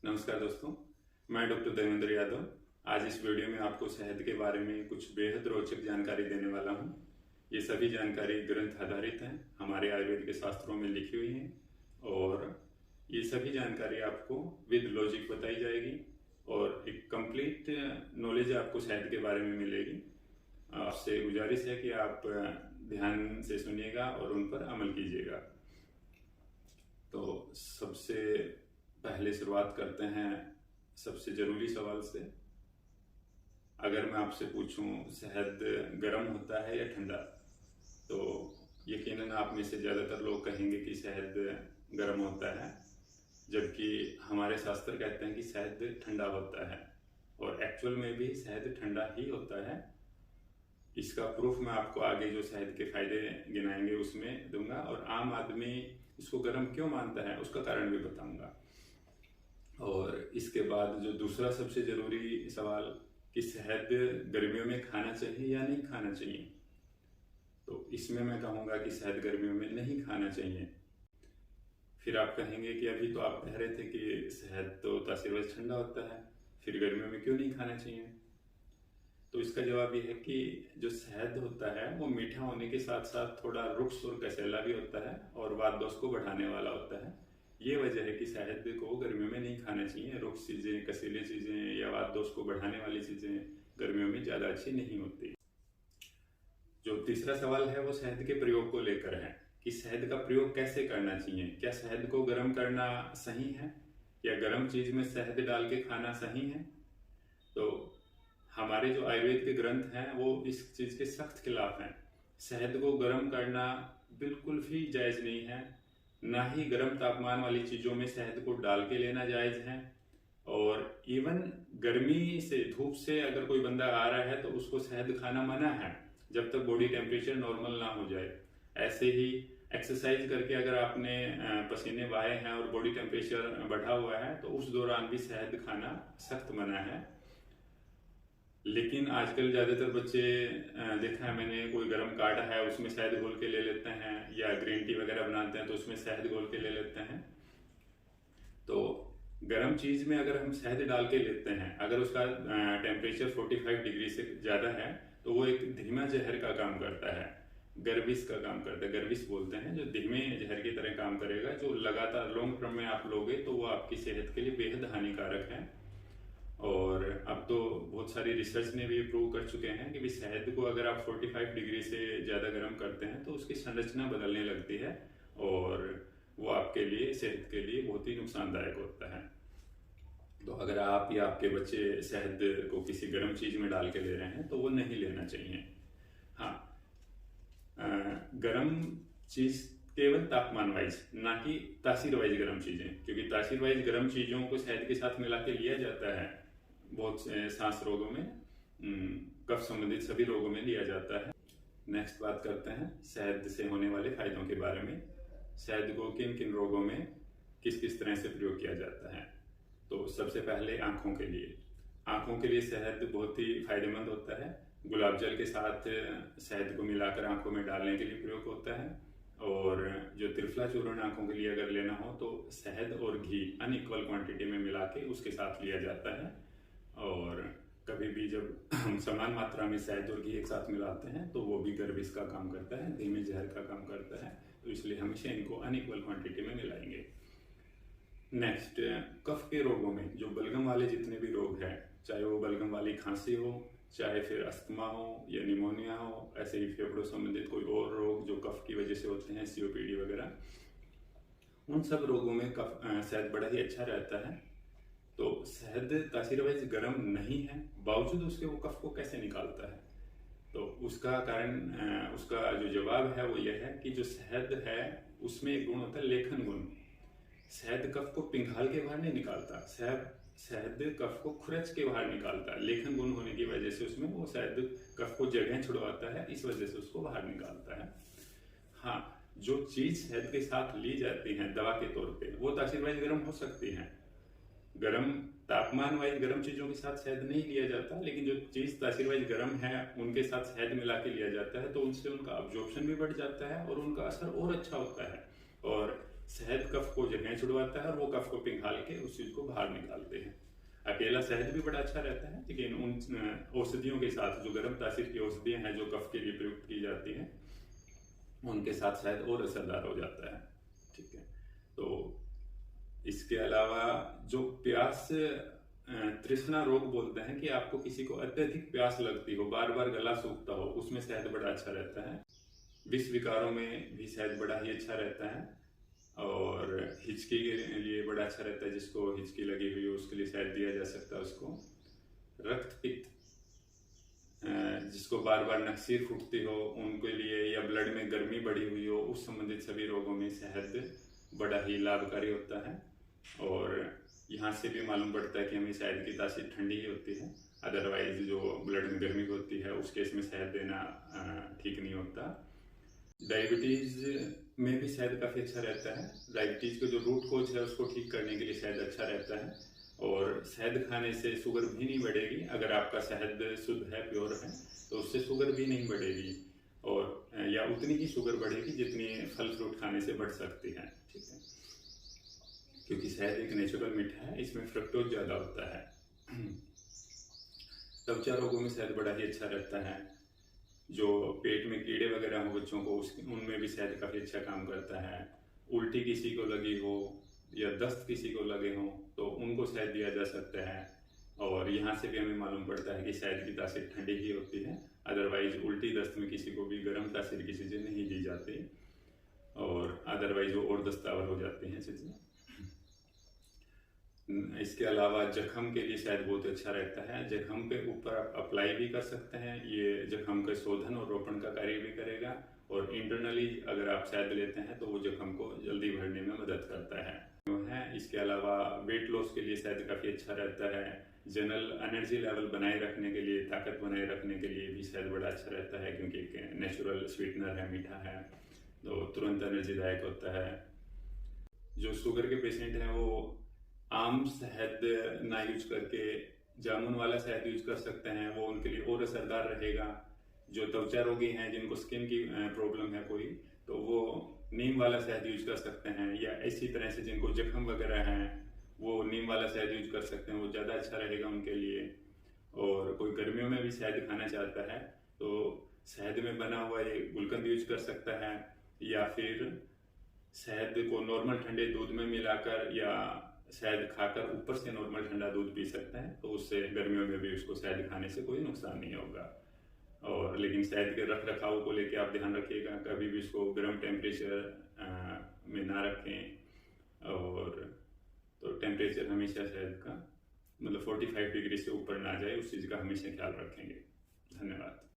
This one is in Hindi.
नमस्कार दोस्तों, मैं डॉक्टर देवेंद्र यादव। आज इस वीडियो में आपको शहद के बारे में कुछ बेहद रोचक जानकारी देने वाला हूँ। ये सभी जानकारी ग्रंथ आधारित हैं, हमारे आयुर्वेद के शास्त्रों में लिखी हुई हैं और ये सभी जानकारी आपको विद लॉजिक बताई जाएगी और एक कंप्लीट नॉलेज आपको शहद के बारे में मिलेगी। आपसे गुजारिश है कि आप ध्यान से सुनिएगा और उन पर अमल कीजिएगा। तो सबसे पहले शुरुआत करते हैं सबसे जरूरी सवाल से। अगर मैं आपसे पूछूं शहद गर्म होता है या ठंडा, तो यकीनन आप में से ज़्यादातर लोग कहेंगे कि शहद गर्म होता है, जबकि हमारे शास्त्र कहते हैं कि शहद ठंडा होता है और एक्चुअल में भी शहद ठंडा ही होता है। इसका प्रूफ मैं आपको आगे जो शहद के फायदे गिनाएंगे उसमें दूंगा और आम आदमी इसको गर्म क्यों मानता है उसका कारण भी बताऊंगा। और इसके बाद जो दूसरा सबसे जरूरी सवाल कि शहद गर्मियों में खाना चाहिए या नहीं खाना चाहिए, तो इसमें मैं कहूँगा कि शहद गर्मियों में नहीं खाना चाहिए। फिर आप कहेंगे कि अभी तो आप कह रहे थे कि शहद तो तासीरवश ठंडा होता है, फिर गर्मियों में क्यों नहीं खाना चाहिए? तो इसका जवाब ये है कि जो शहद होता है वो मीठा होने के साथ साथ थोड़ा रुक्ष और कसैला भी होता है और वात दोष को बढ़ाने वाला होता है। ये वजह है कि शहद को गर्मियों में नहीं खाना चाहिए। रुक्ष चीज़ें, कसीली चीज़ें या वात दोष को बढ़ाने वाली चीज़ें गर्मियों में ज़्यादा अच्छी नहीं होती। जो तीसरा सवाल है वो शहद के प्रयोग को लेकर है कि शहद का प्रयोग कैसे करना चाहिए। क्या शहद को गर्म करना सही है या गर्म चीज़ में शहद डाल के खाना सही है? तो हमारे जो आयुर्वेद के ग्रंथ हैं वो इस चीज़ के सख्त खिलाफ हैं। शहद को गर्म करना बिल्कुल भी जायज़ नहीं है, ना ही गर्म तापमान वाली चीज़ों में शहद को डाल के लेना जायज़ है। और इवन गर्मी से, धूप से अगर कोई बंदा आ रहा है तो उसको शहद खाना मना है जब तक बॉडी टेम्परेचर नॉर्मल ना हो जाए। ऐसे ही एक्सरसाइज करके अगर आपने पसीने बहाए हैं और बॉडी टेम्परेचर बढ़ा हुआ है तो उस दौरान भी शहद खाना सख्त मना है। लेकिन आजकल ज़्यादातर बच्चे देखा है मैंने, कोई गर्म काढ़ा है उसमें शहद घोल के ले लेते हैं या ग्रीन टी वगैरह बनाते हैं तो उसमें शहद घोल के ले लेते हैं। तो गर्म चीज़ में अगर हम शहद डाल के लेते हैं, अगर उसका टेम्परेचर 45 डिग्री से ज़्यादा है तो वो एक धीमा जहर का काम करता है, गर्विस का काम करता है। गर्विस बोलते हैं, जो धीमे जहर की तरह काम करेगा, जो लगातार लॉन्ग टर्म में आप लोगे तो वो आपकी सेहत के लिए बेहद हानिकारक है। और अब तो बहुत सारी रिसर्च ने भी प्रूव कर चुके हैं कि भी शहद को अगर आप 45 डिग्री से ज़्यादा गर्म करते हैं तो उसकी संरचना बदलने लगती है और वो आपके लिए, सेहत के लिए बहुत ही नुकसानदायक होता है। तो अगर आप या आपके बच्चे शहद को किसी गर्म चीज़ में डाल के ले रहे हैं तो वो नहीं लेना चाहिए। हाँ, गर्म चीज़ केवल तापमान वाइज, ना कि तासीर वाइज गर्म चीज़ें, क्योंकि तासीर वाइज गर्म चीज़ों को शहद के साथ मिला के लिया जाता है। बहुत से सांस रोगों में, कफ संबंधित सभी रोगों में लिया जाता है। नेक्स्ट बात करते हैं शहद से होने वाले फायदों के बारे में। शहद को किन किन रोगों में किस किस तरह से प्रयोग किया जाता है। तो सबसे पहले आँखों के लिए। आँखों के लिए शहद बहुत ही फायदेमंद होता है। गुलाब जल के साथ शहद को मिलाकर आँखों में डालने के लिए प्रयोग होता है। और जो त्रिफला चूर्ण आँखों के लिए अगर लेना हो तो शहद और घी अनइक्वल क्वांटिटी में मिला के उसके साथ लिया जाता है। और कभी भी जब हम समान मात्रा में शहद और घी एक साथ मिलाते हैं तो वो भी गर्विस का काम करता है, धीमे जहर का काम करता है। तो इसलिए हमेशा इनको अनइक्वल क्वांटिटी में मिलाएंगे। नेक्स्ट, कफ के रोगों में जो बलगम वाले जितने भी रोग हैं, चाहे वो बलगम वाली खांसी हो, चाहे फिर अस्थमा हो या निमोनिया हो, ऐसे ही फेफड़ों संबंधित कोई और रोग जो कफ की वजह से होते हैं, COPD वगैरह, उन सब रोगों में कफ शहद बड़ा ही अच्छा रहता है। तो शहद तासीर वाइज गर्म नहीं है, बावजूद उसके वो कफ को कैसे निकालता है? तो उसका कारण, उसका जो जवाब है वो यह है कि जो शहद है उसमें एक गुण होता है लेखन गुण। शहद कफ को पिघाल के बाहर नहीं निकालता, शहद कफ को खुरच के बाहर निकालता है। लेखन गुण होने की वजह से उसमें वो शहद कफ को जगह छुड़वाता है, इस वजह से उसको बाहर निकालता है। हाँ, जो चीज शहद के साथ ली जाती है दवा के तौर पे, वो तासीर वाइज गर्म हो सकती है। गर्म तापमान वाइज गर्म चीजों के साथ शहद नहीं लिया जाता, लेकिन जो चीज तासीर वाइज गर्म है उनके साथ शहद मिला के लिया जाता है तो उनसे उनका अब्जॉर्प्शन भी बढ़ जाता है और उनका असर और अच्छा होता है। और शहद कफ को जगह छुड़वाता है और वो कफ को पिघाल के उस चीज को बाहर निकालते हैं। अकेला शहद भी बड़ा अच्छा रहता है, लेकिन उन औषधियों के साथ, जो गर्म तासीर की औषधियां हैं जो कफ के लिए प्रयुक्त की जाती हैं, उनके साथ शायद और असरदार हो जाता है। ठीक है, तो इसके अलावा जो प्यास तृष्णा रोग बोलते हैं, कि आपको किसी को अत्यधिक प्यास लगती हो, बार बार गला सूखता हो, उसमें शहद बड़ा अच्छा रहता है। विष विकारों में भी शहद बड़ा ही अच्छा रहता है। और हिचकी के लिए बड़ा अच्छा रहता है, जिसको हिचकी लगी हुई हो उसके लिए शहद दिया जा सकता है उसको। रक्त पित्त, जिसको बार बार नक्सीर फूटती हो उनके लिए, या ब्लड में गर्मी बढ़ी हुई हो, उस संबंधित सभी रोगों में शहद बड़ा ही लाभकारी होता है। और यहाँ से भी मालूम पड़ता है कि हमें शहद की तासीर ठंडी ही होती है, अदरवाइज जो ब्लड में गर्मी होती है उस केस में शहद देना ठीक नहीं होता। डायबिटीज में भी शहद काफ़ी अच्छा रहता है। डायबिटीज का जो रूट कोज है उसको ठीक करने के लिए शहद अच्छा रहता है। और शहद खाने से शुगर भी नहीं बढ़ेगी, अगर आपका शहद शुद्ध है, प्योर है, तो उससे शुगर भी नहीं बढ़ेगी, और या उतनी ही शुगर बढ़ेगी जितनी फल फ्रूट खाने से बढ़ सकती है। ठीक है, क्योंकि शहद एक नेचुरल मीठा है, इसमें फ्रक्टोज ज़्यादा होता है। त्वचा रोगों में शहद बड़ा ही अच्छा रहता है। जो पेट में कीड़े वगैरह हो बच्चों को, उनमें भी शहद काफ़ी अच्छा काम करता है। उल्टी किसी को लगी हो या दस्त किसी को लगे हों तो उनको शहद दिया जा सकता है। और यहाँ से भी हमें मालूम पड़ता है कि शहद की तासीर ठंडी ही होती है, अदरवाइज उल्टी दस्त में किसी को भी गर्म तासीर की चीज़ें नहीं दी जाती, और अदरवाइज वो और दस्तावर हो जाती हैं चीज़ें। इसके अलावा जख्म के लिए शहद बहुत अच्छा रहता है। जख्म पे ऊपर आप अप्लाई भी कर सकते हैं, ये जख्म के शोधन और रोपण का कार्य भी करेगा। और इंटरनली अगर आप शहद लेते हैं तो वो जख्म को जल्दी भरने में मदद करता है। इसके अलावा वेट लॉस के लिए शहद काफ़ी अच्छा रहता है। जनरल एनर्जी लेवल बनाए रखने के लिए, ताकत बनाए रखने के लिए भी शहद बड़ा अच्छा रहता है, क्योंकि एक नेचुरल स्वीटनर है, मीठा है, तो तुरंत एनर्जीदायक होता है। जो शुगर के पेशेंट हैं वो आम शहद ना यूज करके जामुन वाला शहद यूज कर सकते हैं, वो उनके लिए और असरदार रहेगा। जो त्वचा रोगी हैं, जिनको स्किन की प्रॉब्लम है कोई, तो वो नीम वाला शहद यूज कर सकते हैं। या इसी तरह से जिनको जख्म वगैरह हैं वो नीम वाला शहद यूज कर सकते हैं, वो ज़्यादा अच्छा रहेगा उनके लिए। और कोई गर्मियों में भी शहद खाना चाहता है तो शहद में बना हुआ ये गुलकंद यूज कर सकता है, या फिर शहद को नॉर्मल ठंडे दूध में मिलाकर या शहद खाकर ऊपर से नॉर्मल ठंडा दूध पी सकते हैं, तो उससे गर्मियों में भी उसको शहद खाने से कोई नुकसान नहीं होगा। और लेकिन शहद के रख रखाव को लेकर आप ध्यान रखिएगा, कभी भी इसको गर्म टेम्परेचर में ना रखें। और तो टेम्परेचर हमेशा शहद का मतलब 45 डिग्री से ऊपर ना जाए, उस चीज़ का हमेशा ख्याल रखेंगे। धन्यवाद।